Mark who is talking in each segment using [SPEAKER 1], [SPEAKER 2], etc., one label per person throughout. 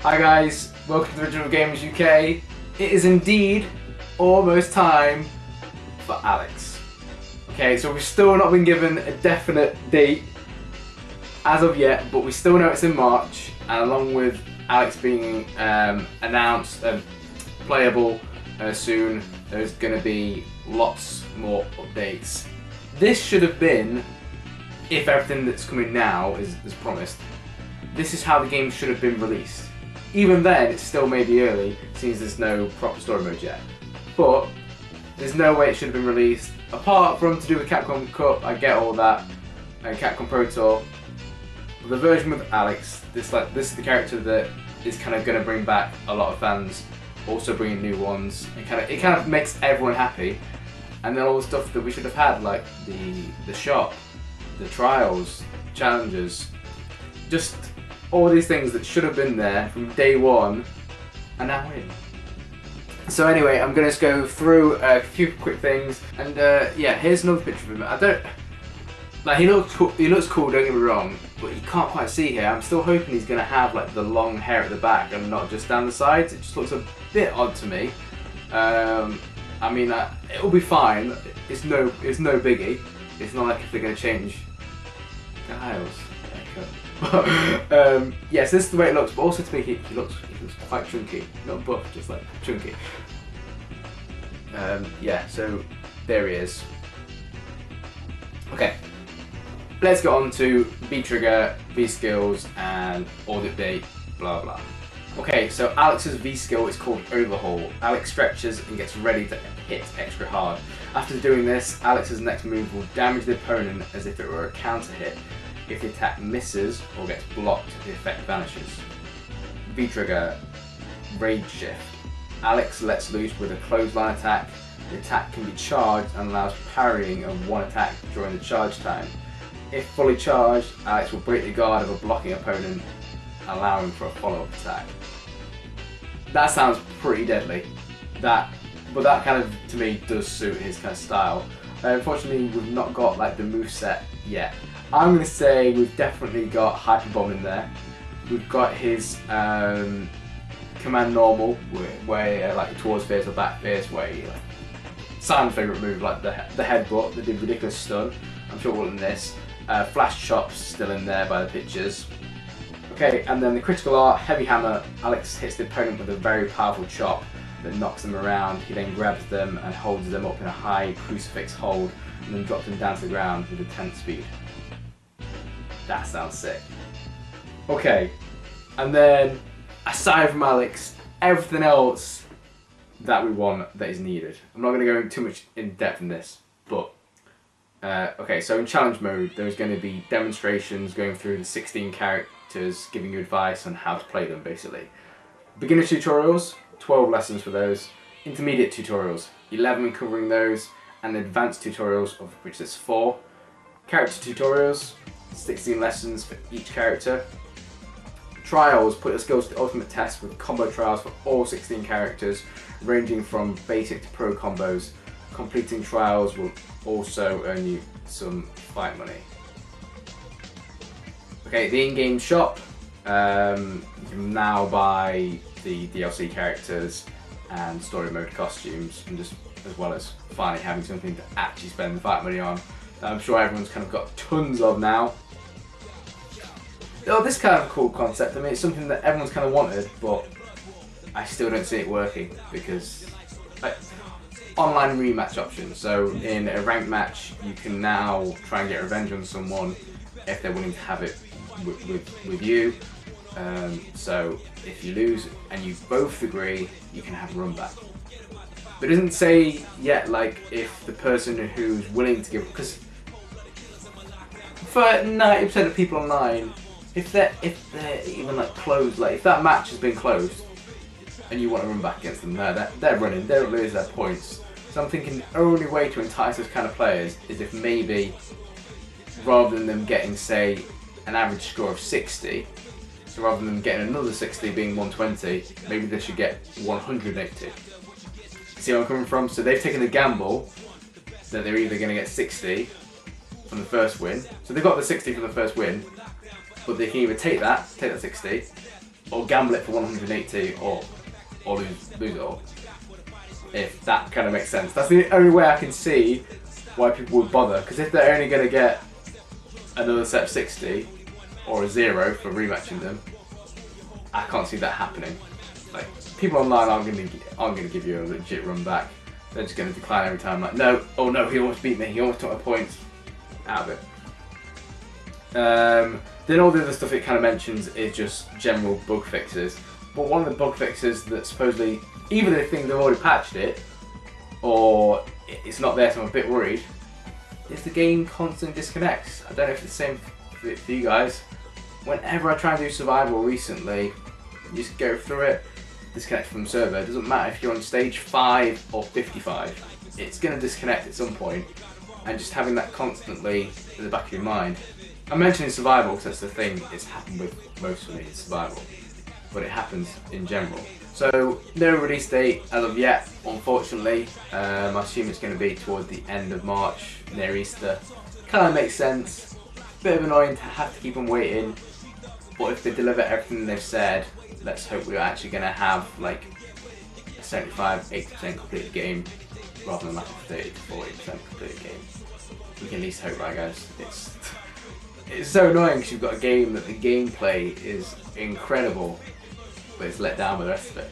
[SPEAKER 1] Hi guys, welcome to Original Gamers UK. It is indeed almost time for Alex. Okay, so we've still not been given a definite date as of yet, but we still know it's in March, and along with Alex being announced and playable soon, there's going to be lots more updates. This should have been, if everything that's coming now is promised, this is how the game should have been released. Even then, it still may be early, since there's no proper story mode yet. But there's no way it should have been released, apart from to do with Capcom Cup. I get all that, and Capcom Pro Tour. But the version with Alex, this is the character that is kind of going to bring back a lot of fans, also bringing new ones. It kind of makes everyone happy. And then all the stuff that we should have had, like the shop, the trials, challenges, just all these things that should have been there from day one, and now in. So anyway, I'm gonna just go through a few quick things, and yeah, here's another picture of him. He looks cool, don't get me wrong, but you can't quite see here. I'm still hoping he's gonna have like the long hair at the back and not just down the sides. It just looks a bit odd to me. I mean, it'll be fine. It's no biggie. It's not like if they're gonna change styles. Yes, this is the way it looks, but also to me he looks quite chunky, not buff, just like chunky. Yeah, so there he is. Okay, let's get on to V trigger, V skills, and audit date, blah blah. Okay, so Alex's V skill is called Overhaul. Alex stretches and gets ready to hit extra hard. After doing this, Alex's next move will damage the opponent as if it were a counter hit. If the attack misses or gets blocked, the effect vanishes. V trigger, Rage Shift. Alex lets loose with a clothesline attack. The attack can be charged and allows parrying of one attack during the charge time. If fully charged, Alex will break the guard of a blocking opponent, allowing for a follow-up attack. That sounds pretty deadly. But that kind of, to me, does suit his kind of style. Unfortunately, we've not got like the moveset yet. I'm going to say we've definitely got Hyper Bomb in there. We've got his Command Normal, where like towards fierce or back fierce, where he, like, Simon's favourite move, like the headbutt that did ridiculous stun. I'm sure we'll in this. Flash Chops still in there by the pictures. Okay, and then the critical art, Heavy Hammer. Alex hits the opponent with a very powerful chop that knocks them around. He then grabs them and holds them up in a high crucifix hold, and then drops them down to the ground with a 10th speed. That sounds sick. Okay, and then aside from Alex, everything else that we want that is needed. I'm not going to go too much in depth in this, but okay, so in challenge mode, there's going to be demonstrations going through the 16 characters, giving you advice on how to play them, basically. Beginner tutorials, 12 lessons for those. Intermediate tutorials, 11 covering those, and advanced tutorials, of which there's 4. Character tutorials, 16 lessons for each character. Trials, put your skills to the ultimate test with combo trials for all 16 characters, ranging from basic to pro combos. Completing trials will also earn you some fight money. Okay, the in-game shop, you can now buy the DLC characters and story mode costumes, and just as well as finally having something to actually spend the fight money on. I'm sure everyone's kind of got tons of now. Oh, this kind of a cool concept. I mean, it's something that everyone's kind of wanted, but I still don't see it working because online rematch options. So in a ranked match, you can now try and get revenge on someone if they're willing to have it with you. So if you lose and you both agree, you can have a run back. But it doesn't say yet, like, if the person who's willing to give, because for 90% of people online, if they're even like closed, like if that match has been closed and you want to run back against them, they're running, they don't lose their points. So I'm thinking the only way to entice those kind of players is if maybe, rather than them getting, say, an average score of 60, so rather than getting another 60 being 120, maybe they should get 180. See where I'm coming from? So they've taken the gamble that they're either going to get 60 from the first win. So they've got the 60 from the first win, but they can either take that 60, or gamble it for 180 or lose it all. If that kind of makes sense. That's the only way I can see why people would bother, because if they're only going to get another set of 60 or a 0 for rematching them, I can't see that happening. Like, people online aren't going to give you a legit run back. They're just going to decline every time. Like, no, oh no, he almost beat me. He almost took my points out of it. Then all the other stuff it kind of mentions is just general bug fixes. But one of the bug fixes that supposedly, either they think they've already patched it, or it's not there, so I'm a bit worried, is the game constantly disconnects. I don't know if it's the same for you guys. Whenever I try and do survival recently, you just go through it, disconnect from the server. It doesn't matter if you're on stage 5 or 55, it's going to disconnect at some point, and just having that constantly in the back of your mind. I'm mentioning survival because that's the thing, it's happened with most of me, it's survival, but it happens in general. So no release date as of yet, unfortunately. I assume it's going to be toward the end of March, near Easter. Kind of makes sense. Bit of annoying to have to keep them waiting, but if they deliver everything they've said, let's hope we're actually going to have like a 75-80% completed game rather than like a 30-40% completed game. We can at least hope, right guys? It's so annoying because you've got a game that the gameplay is incredible, but it's let down with the rest of it.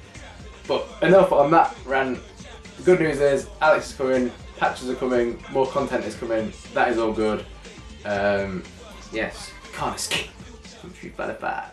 [SPEAKER 1] But enough on that rant. The good news is Alex is coming, patches are coming, more content is coming. That is all good. Yes, can't escape from Street Fighter 5.